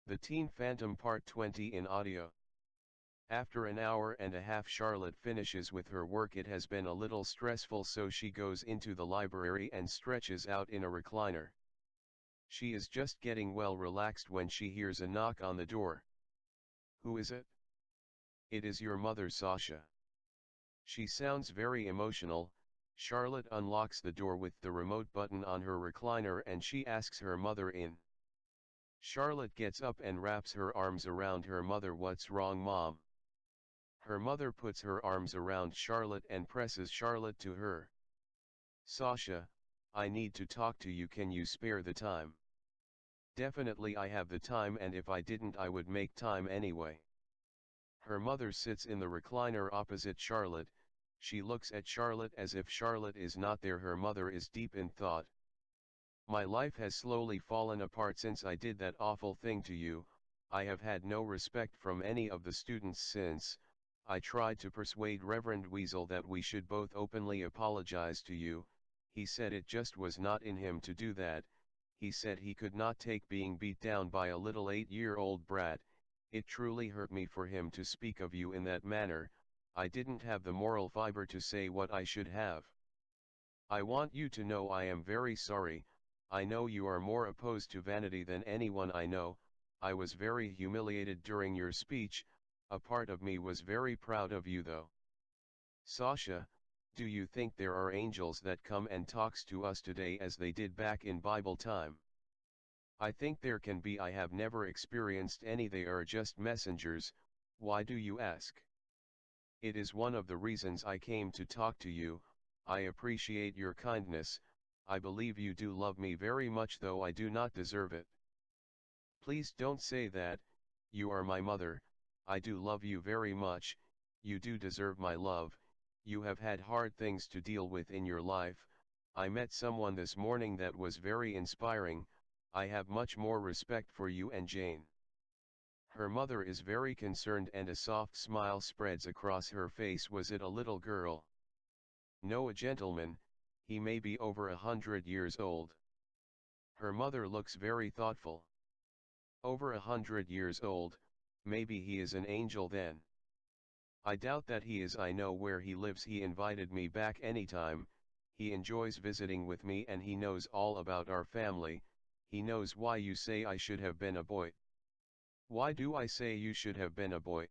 The Teen Phantom Part 20 in audio. After an hour and a half Charlotte finishes with her work. It has been a little stressful, so she goes into the library and stretches out in a recliner. She is just getting well relaxed when she hears a knock on the door. Who is it? It is your mother, Sasha. She sounds very emotional. Charlotte unlocks the door with the remote button on her recliner and she asks her mother in. Charlotte gets up and wraps her arms around her mother. What's wrong, Mom? Her mother puts her arms around Charlotte and presses Charlotte to her. Sasha, I need to talk to you. Can you spare the time? Definitely I have the time, and if I didn't I would make time anyway. Her mother sits in the recliner opposite Charlotte. She looks at Charlotte as if Charlotte is not there. Her mother is deep in thought. My life has slowly fallen apart since I did that awful thing to you. I have had no respect from any of the students since. I tried to persuade Reverend Weasel that we should both openly apologize to you. He said it just was not in him to do that. He said he could not take being beat down by a little 8-year-old brat. It truly hurt me for him to speak of you in that manner. I didn't have the moral fiber to say what I should have. I want you to know I am very sorry. I know you are more opposed to vanity than anyone I know. I was very humiliated during your speech. A part of me was very proud of you though. Sasha, do you think there are angels that come and talks to us today as they did back in Bible time? I think there can be. I have never experienced any. They are just messengers. Why do you ask? It is one of the reasons I came to talk to you. I appreciate your kindness. I believe you do love me very much, though I do not deserve it. Please don't say that. You are my mother. I do love you very much. You do deserve my love. You have had hard things to deal with in your life. I met someone this morning that was very inspiring. I have much more respect for you and Jane. Her mother is very concerned and a soft smile spreads across her face. Was it a little girl? No, a gentleman. He may be over 100 years old. Her mother looks very thoughtful. Over 100 years old, maybe he is an angel then. I doubt that he is. I know where he lives. He invited me back anytime. He enjoys visiting with me and he knows all about our family. He knows why you say I should have been a boy. Why do I say you should have been a boy?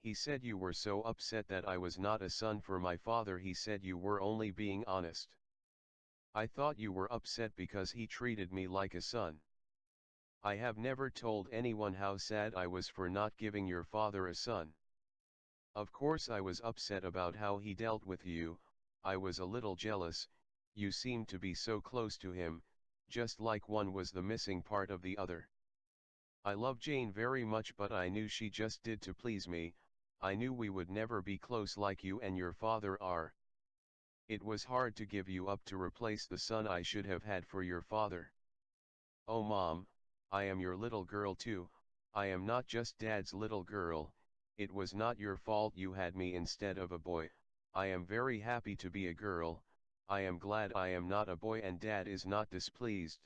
He said you were so upset that I was not a son for my father. He said you were only being honest. I thought you were upset because he treated me like a son. I have never told anyone how sad I was for not giving your father a son. Of course I was upset about how he dealt with you. I was a little jealous. You seemed to be so close to him, just like one was the missing part of the other. I love Jane very much, but I knew she just did to please me. I knew we would never be close like you and your father are. It was hard to give you up to replace the son I should have had for your father. Oh Mom, I am your little girl too. I am not just Dad's little girl. It was not your fault you had me instead of a boy. I am very happy to be a girl. I am glad I am not a boy and Dad is not displeased.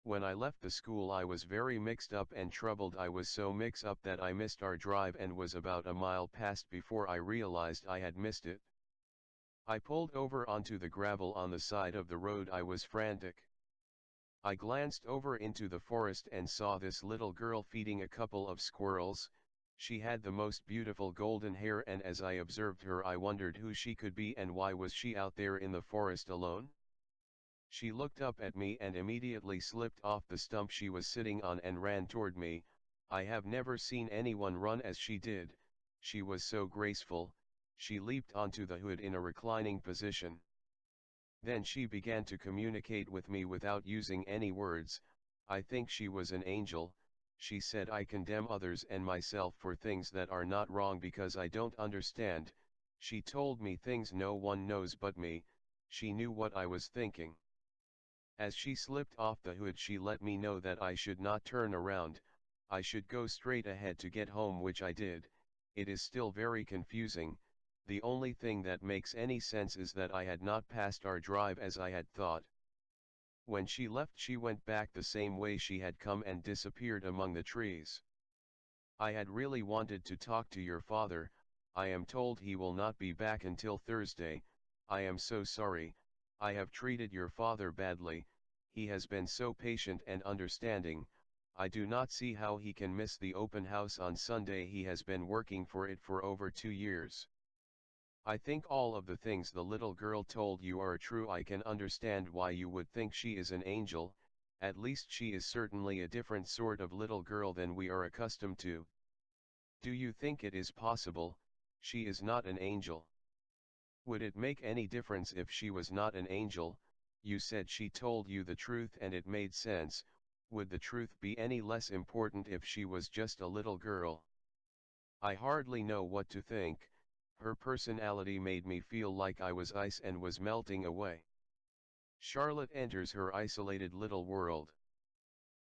When I left the school I was very mixed up and troubled. I was so mixed up that I missed our drive and was about a mile past before I realized I had missed it. I pulled over onto the gravel on the side of the road. I was frantic. I glanced over into the forest and saw this little girl feeding a couple of squirrels. She had the most beautiful golden hair, and as I observed her I wondered who she could be and why was she out there in the forest alone. She looked up at me and immediately slipped off the stump she was sitting on and ran toward me. I have never seen anyone run as she did. She was so graceful. She leaped onto the hood in a reclining position. Then she began to communicate with me without using any words. I think she was an angel. She said I condemn others and myself for things that are not wrong because I don't understand. She told me things no one knows but me. She knew what I was thinking. As she slipped off the hood she let me know that I should not turn around. I should go straight ahead to get home, which I did. It is still very confusing. The only thing that makes any sense is that I had not passed our drive as I had thought. When she left she went back the same way she had come and disappeared among the trees. I had really wanted to talk to your father. I am told he will not be back until Thursday. I am so sorry, I have treated your father badly, he has been so patient and understanding, I do not see how he can miss the open house on Sunday. He has been working for it for over 2 years. I think all of the things the little girl told you are true. I can understand why you would think she is an angel, at least she is certainly a different sort of little girl than we are accustomed to. Do you think it is possible, she is not an angel? Would it make any difference if she was not an angel? You said she told you the truth and it made sense. Would the truth be any less important if she was just a little girl? I hardly know what to think. Her personality made me feel like I was ice and was melting away. Charlotte enters her isolated little world.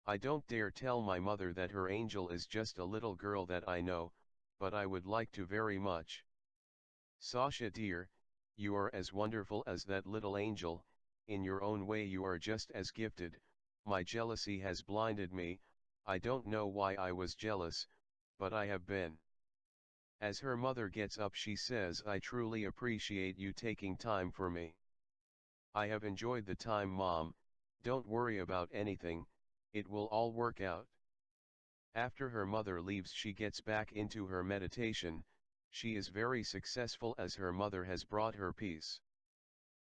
I don't dare tell my mother that her angel is just a little girl that I know, but I would like to very much. Sasha dear, you are as wonderful as that little angel, in your own way you are just as gifted. My jealousy has blinded me, I don't know why I was jealous, but I have been. As her mother gets up she says, I truly appreciate you taking time for me. I have enjoyed the time, Mom, don't worry about anything, it will all work out. After her mother leaves she gets back into her meditation. She is very successful as her mother has brought her peace.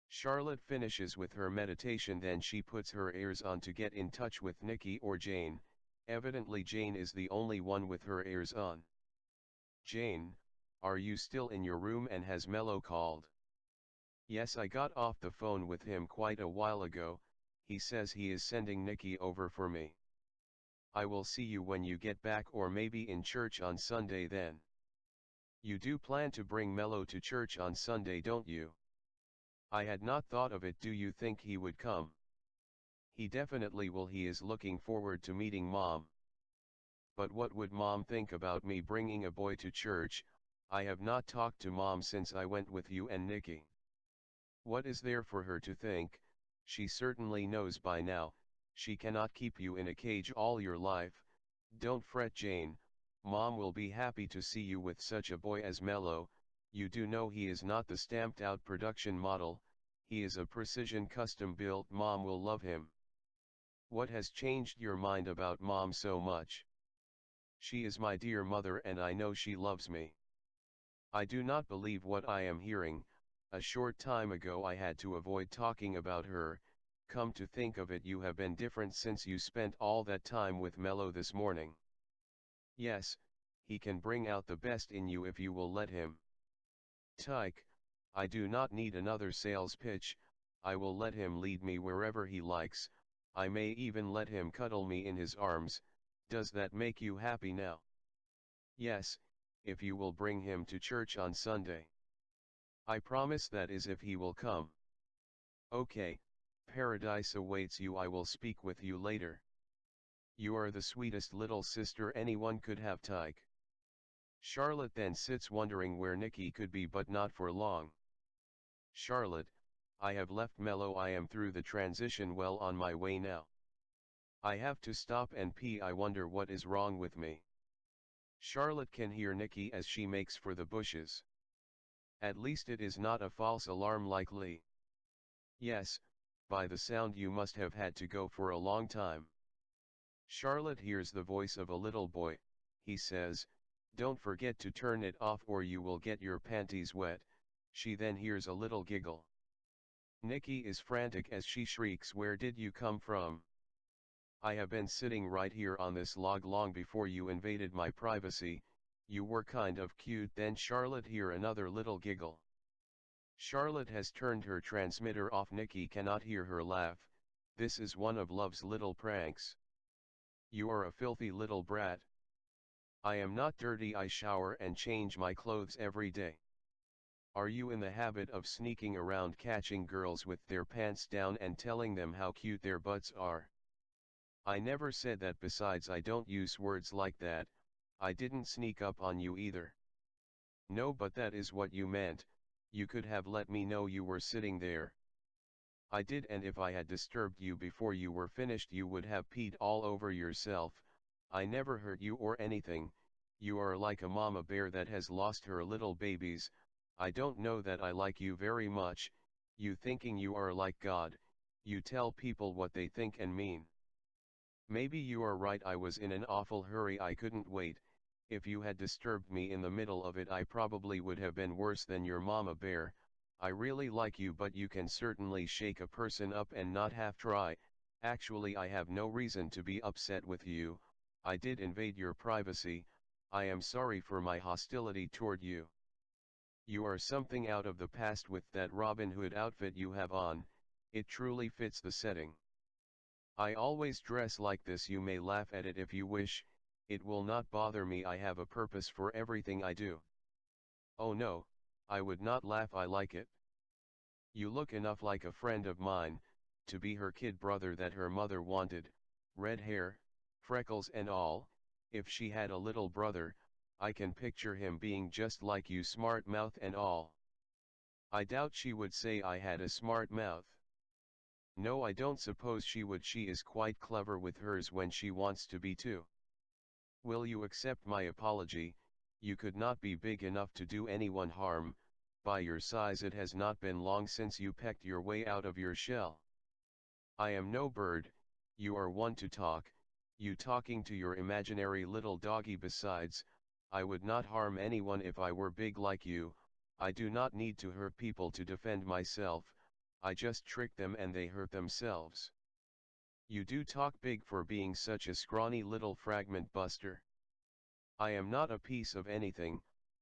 Charlotte finishes with her meditation, then she puts her ears on to get in touch with Nikki or Jane. Evidently Jane is the only one with her ears on. Jane, are you still in your room and has Mello called? Yes, I got off the phone with him quite a while ago, he says he is sending Nikki over for me. I will see you when you get back, or maybe in church on Sunday then. You do plan to bring Mello to church on Sunday, don't you? I had not thought of it. Do you think he would come? He definitely will. He is looking forward to meeting Mom. But what would Mom think about me bringing a boy to church? I have not talked to Mom since I went with you and Nikki. What is there for her to think? She certainly knows by now. She cannot keep you in a cage all your life. Don't fret, Jane. Mom will be happy to see you with such a boy as Mello. You do know he is not the stamped out production model, he is a precision custom built. Mom will love him. What has changed your mind about Mom so much? She is my dear mother and I know she loves me. I do not believe what I am hearing. A short time ago I had to avoid talking about her. Come to think of it, you have been different since you spent all that time with Mello this morning. Yes, he can bring out the best in you if you will let him. Tyke, I do not need another sales pitch. I will let him lead me wherever he likes. I may even let him cuddle me in his arms. Does that make you happy now? Yes, if you will bring him to church on Sunday. I promise, that is if he will come. Okay, paradise awaits you. I will speak with you later. You are the sweetest little sister anyone could have, Tyke. Charlotte then sits wondering where Nikki could be, but not for long. Charlotte, I have left Mello. I am through the transition, well on my way now. I have to stop and pee. I wonder what is wrong with me. Charlotte can hear Nikki as she makes for the bushes. At least it is not a false alarm like Lee. Yes, by the sound you must have had to go for a long time. Charlotte hears the voice of a little boy. He says, don't forget to turn it off or you will get your panties wet. She then hears a little giggle. Nikki is frantic as she shrieks, where did you come from? I have been sitting right here on this log long before you invaded my privacy. You were kind of cute. Then Charlotte hear another little giggle. Charlotte has turned her transmitter off. Nikki cannot hear her laugh. This is one of love's little pranks. You are a filthy little brat. I am not dirty. I shower and change my clothes every day. Are you in the habit of sneaking around catching girls with their pants down and telling them how cute their butts are? I never said that. Besides, I don't use words like that. I didn't sneak up on you either. No, but that is what you meant. You could have let me know you were sitting there. I did, and if I had disturbed you before you were finished you would have peed all over yourself. I never hurt you or anything. You are like a mama bear that has lost her little babies. I don't know that I like you very much, you thinking you are like God, you tell people what they think and mean. Maybe you are right, I was in an awful hurry, I couldn't wait. If you had disturbed me in the middle of it I probably would have been worse than your mama bear. I really like you, but you can certainly shake a person up and not half try. Actually I have no reason to be upset with you. I did invade your privacy. I am sorry for my hostility toward you. You are something out of the past with that Robin Hood outfit you have on. It truly fits the setting. I always dress like this, you may laugh at it if you wish, it will not bother me, I have a purpose for everything I do. Oh no, I would not laugh, I like it. You look enough like a friend of mine, to be her kid brother that her mother wanted, red hair, freckles and all. If she had a little brother, I can picture him being just like you, smart mouth and all. I doubt she would say I had a smart mouth. No, I don't suppose she would, she is quite clever with hers when she wants to be too. Will you accept my apology? You could not be big enough to do anyone harm. By your size it has not been long since you pecked your way out of your shell. I am no bird, you are one to talk, you talking to your imaginary little doggy. Besides, I would not harm anyone if I were big like you. I do not need to hurt people to defend myself, I just trick them and they hurt themselves. You do talk big for being such a scrawny little fragment, Buster. I am not a piece of anything,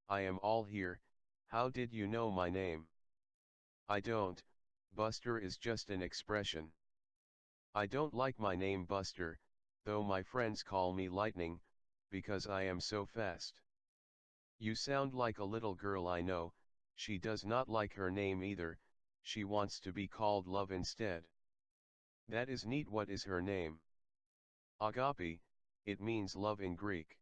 I am all here. How did you know my name? I don't, Buster is just an expression. I don't like my name Buster, though my friends call me Lightning, because I am so fast. You sound like a little girl, I know, she does not like her name either, she wants to be called Love instead. That is neat, what is her name? Agape, it means love in Greek.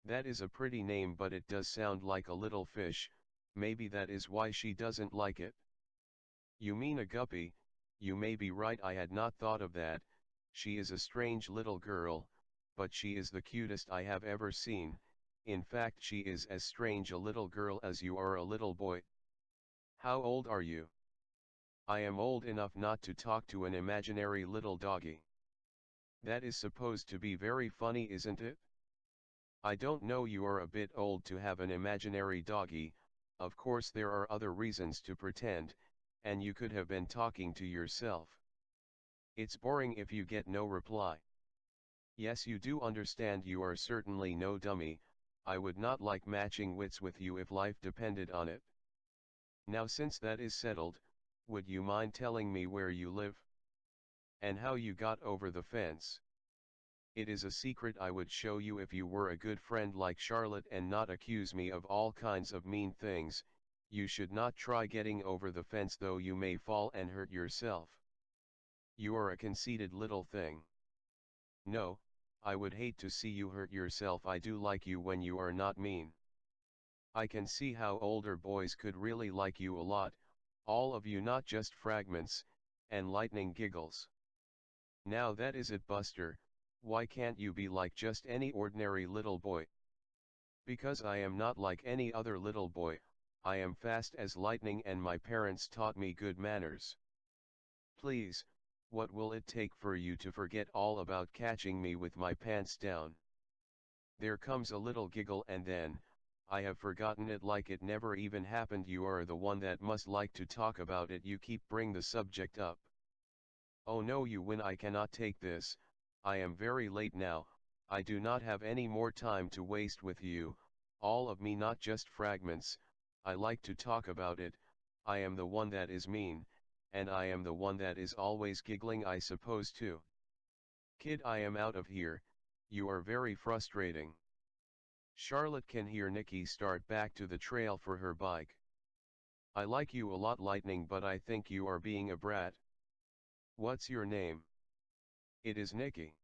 That is a pretty name, but it does sound like a little fish, maybe that is why she doesn't like it. You mean a guppy, you may be right, I had not thought of that. She is a strange little girl, but she is the cutest I have ever seen. In fact she is as strange a little girl as you are a little boy. How old are you? I am old enough not to talk to an imaginary little doggy. That is supposed to be very funny, isn't it? I don't know, you are a bit old to have an imaginary doggy. Of course there are other reasons to pretend, and you could have been talking to yourself. It's boring if you get no reply. Yes, you do understand, you are certainly no dummy. I would not like matching wits with you if life depended on it. Now since that is settled, would you mind telling me where you live? And how you got over the fence? It is a secret I would show you if you were a good friend like Charlotte and not accuse me of all kinds of mean things. You should not try getting over the fence, though you may fall and hurt yourself. You are a conceited little thing. No, I would hate to see you hurt yourself. I do like you when you are not mean. I can see how older boys could really like you a lot, all of you, not just fragments, and Lightning giggles. Now that is it, Buster. Why can't you be like just any ordinary little boy? Because I am not like any other little boy, I am fast as lightning and my parents taught me good manners. Please, what will it take for you to forget all about catching me with my pants down? There comes a little giggle and then, I have forgotten it like it never even happened. You are the one that must like to talk about it, you keep bring the subject up. Oh no, you win, I cannot take this. I am very late now, I do not have any more time to waste with you, all of me, not just fragments. I like to talk about it. I am the one that is mean, and I am the one that is always giggling, I suppose too. Kid, I am out of here, you are very frustrating. Charlotte can hear Nikki start back to the trail for her bike. I like you a lot, Lightning, but I think you are being a brat. What's your name? It is Nikki.